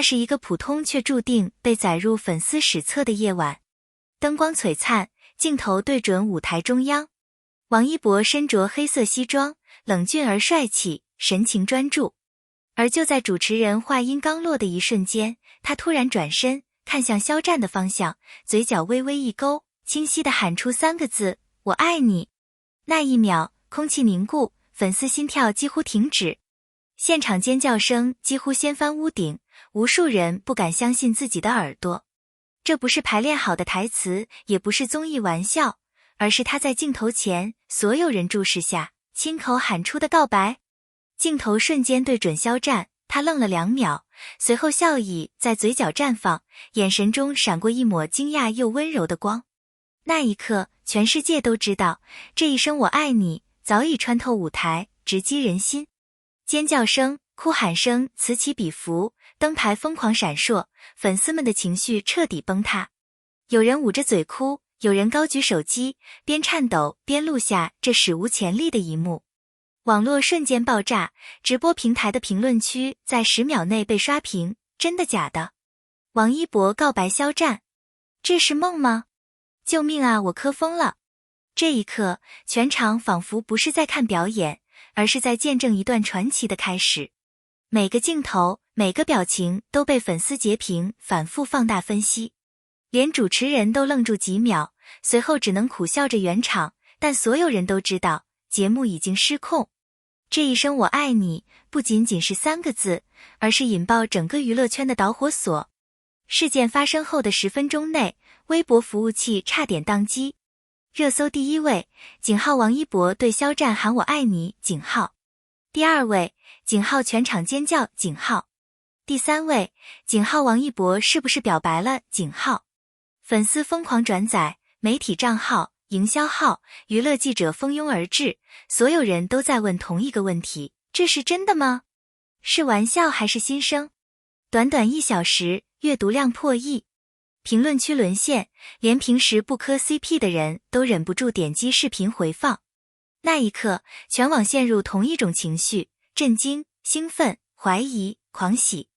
那是一个普通却注定被载入粉丝史册的夜晚。灯光璀璨，镜头对准舞台中央。王一博身着黑色西装，冷峻而帅气，神情专注。而就在主持人话音刚落的一瞬间，他突然转身，看向肖战的方向，嘴角微微一勾，清晰地喊出3个字：我爱你。那一秒，空气凝固，粉丝心跳几乎停止。现场尖叫声几乎掀翻屋顶，无数人不敢相信自己的耳朵。这不是排练好的台词，也不是综艺玩笑，而是他在镜头前，所有人注视下，亲口喊出的告白。镜头瞬间对准肖战，他愣了2秒，随后笑意在嘴角绽放，眼神中闪过一抹惊讶又温柔的光。那一刻，全世界都知道，这一声我爱你早已穿透舞台，直击人心。尖叫声、哭喊声此起彼伏，灯牌疯狂闪烁，粉丝们的情绪彻底崩塌。有人捂着嘴哭，有人高举手机，边颤抖边录下这史无前例的一幕。网络瞬间爆炸，直播平台的评论区在10秒内被刷屏，真的假的？王一博告白肖战，这是梦吗？救命啊，我磕疯了。这一刻，全场仿佛不是在看表演，而是在见证一段传奇的开始。每个镜头，每个表情都被粉丝截屏反复放大分析，连主持人都愣住几秒，随后只能苦笑着圆场，但所有人都知道，节目已经失控。这一声我爱你，不仅仅是3个字，而是引爆整个娱乐圈的导火索。事件发生后的10分钟内，微博服务器差点宕机。热搜第1位，井号王一博对肖战喊我爱你，井号。第2位，井号全场尖叫，井号。第3位，井号王一博是不是表白了，井号。粉丝疯狂转载，媒体账号、营销号、娱乐记者蜂拥而至，所有人都在问同一个问题，这是真的吗？是玩笑还是新生？短短1小时，阅读量破亿。评论区沦陷，连平时不磕 CP 的人都忍不住点击视频回放。那一刻，全网陷入同一种情绪，震惊、兴奋、怀疑、狂喜。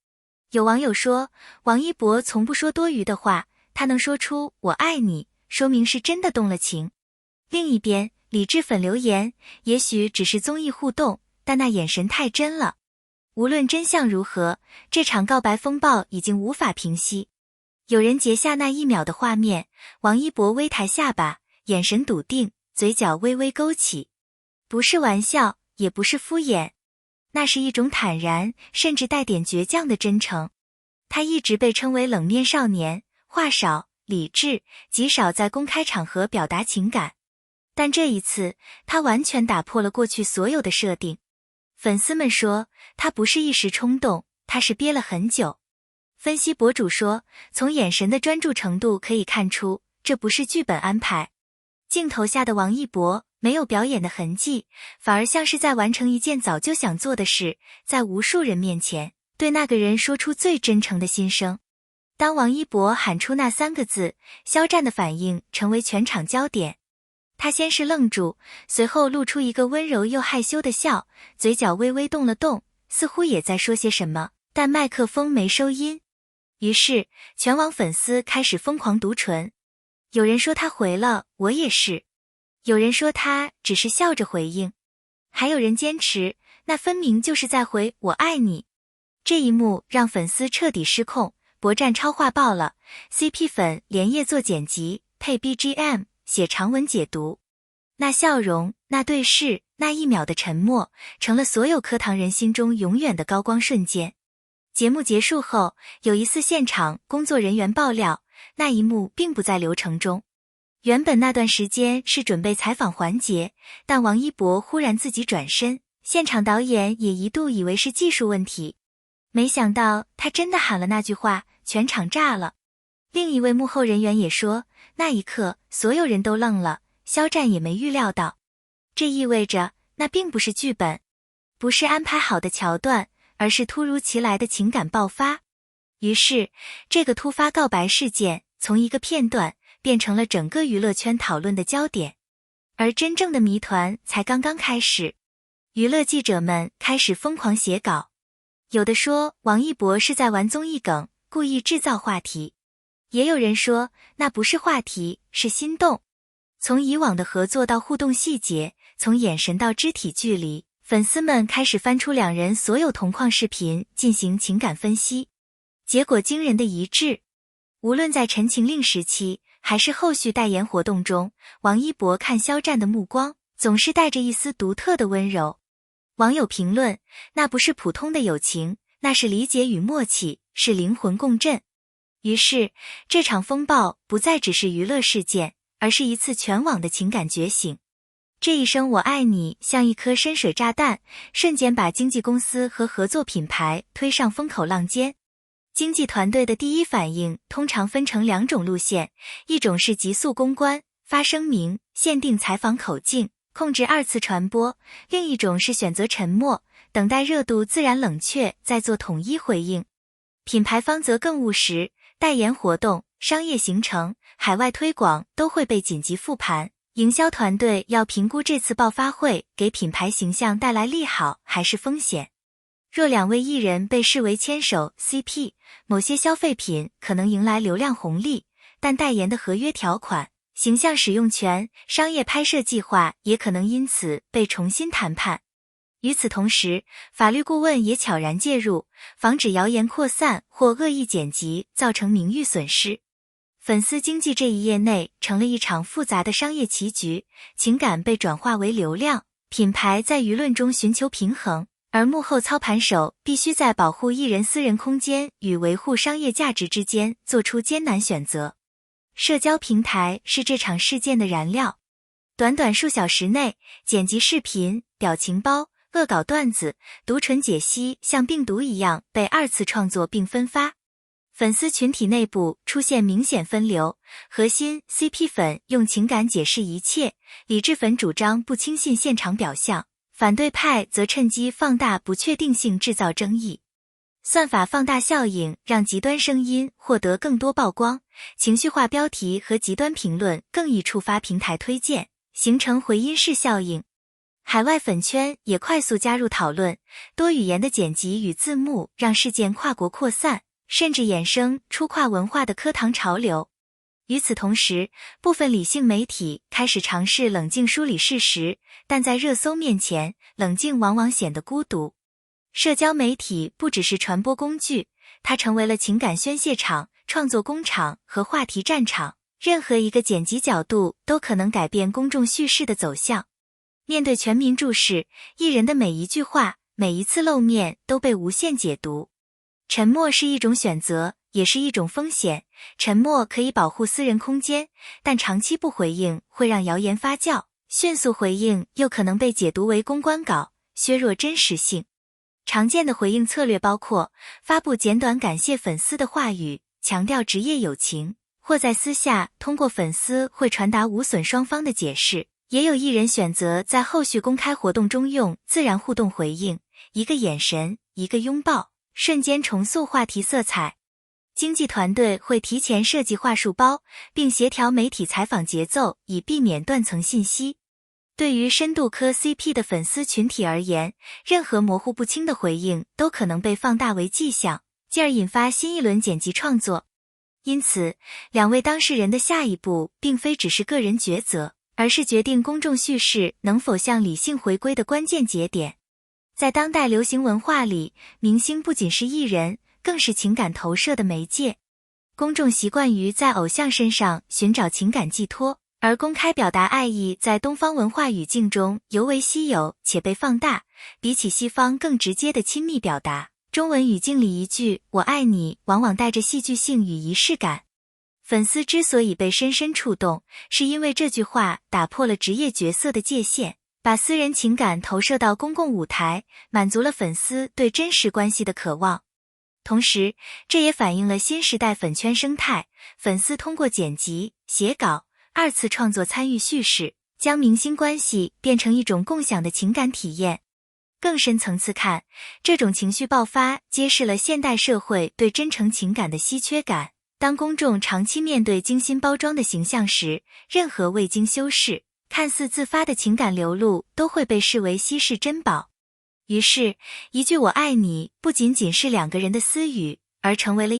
有网友说，王一博从不说多余的话，他能说出我爱你，说明是真的动了情。另一边，理智粉留言，也许只是综艺互动，但那眼神太真了。无论真相如何，这场告白风暴已经无法平息。有人截下那1秒的画面，王一博微抬下巴，眼神笃定，嘴角微微勾起。不是玩笑，也不是敷衍，那是一种坦然，甚至带点倔强的真诚。他一直被称为冷面少年，话少、理智，极少在公开场合表达情感。但这一次，他完全打破了过去所有的设定。粉丝们说，他不是一时冲动，他是憋了很久。分析博主说，从眼神的专注程度可以看出，这不是剧本安排。镜头下的王一博没有表演的痕迹，反而像是在完成一件早就想做的事，在无数人面前，对那个人说出最真诚的心声。当王一博喊出那3个字，肖战的反应成为全场焦点。他先是愣住，随后露出一个温柔又害羞的笑，嘴角微微动了动，似乎也在说些什么，但麦克风没收音。于是，全网粉丝开始疯狂读唇。有人说他回了，我也是。有人说他只是笑着回应。还有人坚持，那分明就是在回我爱你。这一幕让粉丝彻底失控，博站超话爆了 ，CP 粉连夜做剪辑，配 BGM， 写长文解读。那笑容，那对视，那1秒的沉默，成了所有课堂人心中永远的高光瞬间。节目结束后，有疑似现场工作人员爆料，那一幕并不在流程中。原本那段时间是准备采访环节，但王一博忽然自己转身，现场导演也一度以为是技术问题。没想到他真的喊了那句话，全场炸了。另一位幕后人员也说，那一刻所有人都愣了，肖战也没预料到。这意味着那并不是剧本，不是安排好的桥段，而是突如其来的情感爆发。于是，这个突发告白事件从一个片段变成了整个娱乐圈讨论的焦点。而真正的谜团才刚刚开始，娱乐记者们开始疯狂写稿。有的说王一博是在玩综艺梗，故意制造话题。也有人说那不是话题，是心动。从以往的合作到互动细节，从眼神到肢体距离，粉丝们开始翻出两人所有同框视频进行情感分析。结果惊人的一致。无论在《陈情令》时期，还是后续代言活动中，王一博看肖战的目光总是带着一丝独特的温柔。网友评论，那不是普通的友情，那是理解与默契，是灵魂共振。于是，这场风暴不再只是娱乐事件，而是一次全网的情感觉醒。这一声我爱你像一颗深水炸弹，瞬间把经纪公司和合作品牌推上风口浪尖。经纪团队的第一反应通常分成两种路线，一种是急速公关，发声明，限定采访口径，控制二次传播；另一种是选择沉默，等待热度自然冷却，再做统一回应。品牌方则更务实，代言活动、商业行程、海外推广都会被紧急复盘。营销团队要评估这次爆发会给品牌形象带来利好还是风险。若两位艺人被视为牵手 CP， 某些消费品可能迎来流量红利，但代言的合约条款、形象使用权、商业拍摄计划也可能因此被重新谈判。与此同时，法律顾问也悄然介入，防止谣言扩散或恶意剪辑造成名誉损失。粉丝经济这一业内成了一场复杂的商业棋局，情感被转化为流量，品牌在舆论中寻求平衡，而幕后操盘手必须在保护艺人私人空间与维护商业价值之间做出艰难选择。社交平台是这场事件的燃料，短短数小时内，剪辑视频、表情包、恶搞段子、毒唇解析像病毒一样被二次创作并分发。粉丝群体内部出现明显分流，核心 CP 粉用情感解释一切，理智粉主张不轻信现场表象，反对派则趁机放大不确定性制造争议。算法放大效应让极端声音获得更多曝光，情绪化标题和极端评论更易触发平台推荐，形成回音式效应。海外粉圈也快速加入讨论，多语言的剪辑与字幕让事件跨国扩散，甚至衍生出跨文化的磕糖潮流。与此同时，部分理性媒体开始尝试冷静梳理事实，但在热搜面前，冷静往往显得孤独。社交媒体不只是传播工具，它成为了情感宣泄场、创作工厂和话题战场，任何一个剪辑角度都可能改变公众叙事的走向。面对全民注视，艺人的每一句话、每一次露面都被无限解读。沉默是一种选择，也是一种风险。沉默可以保护私人空间，但长期不回应会让谣言发酵，迅速回应又可能被解读为公关稿，削弱真实性。常见的回应策略包括发布简短感谢粉丝的话语，强调职业友情，或在私下通过粉丝会传达无损双方的解释。也有艺人选择在后续公开活动中用自然互动回应，一个眼神，一个拥抱，瞬间重塑话题色彩。经纪团队会提前设计话术包，并协调媒体采访节奏，以避免断层信息。对于深度磕 CP 的粉丝群体而言，任何模糊不清的回应都可能被放大为迹象，进而引发新一轮剪辑创作。因此，两位当事人的下一步并非只是个人抉择，而是决定公众叙事能否向理性回归的关键节点。在当代流行文化里，明星不仅是艺人，更是情感投射的媒介。公众习惯于在偶像身上寻找情感寄托，而公开表达爱意在东方文化语境中尤为稀有且被放大。比起西方更直接的亲密表达，中文语境里一句我爱你往往带着戏剧性与仪式感。粉丝之所以被深深触动，是因为这句话打破了职业角色的界限，把私人情感投射到公共舞台，满足了粉丝对真实关系的渴望。同时，这也反映了新时代粉圈生态，粉丝通过剪辑、写稿、二次创作参与叙事，将明星关系变成一种共享的情感体验。更深层次看，这种情绪爆发揭示了现代社会对真诚情感的稀缺感。当公众长期面对精心包装的形象时，任何未经修饰、看似自发的情感流露都会被视为稀世珍宝。于是，一句“我爱你”不仅仅是两个人的私语，而成为了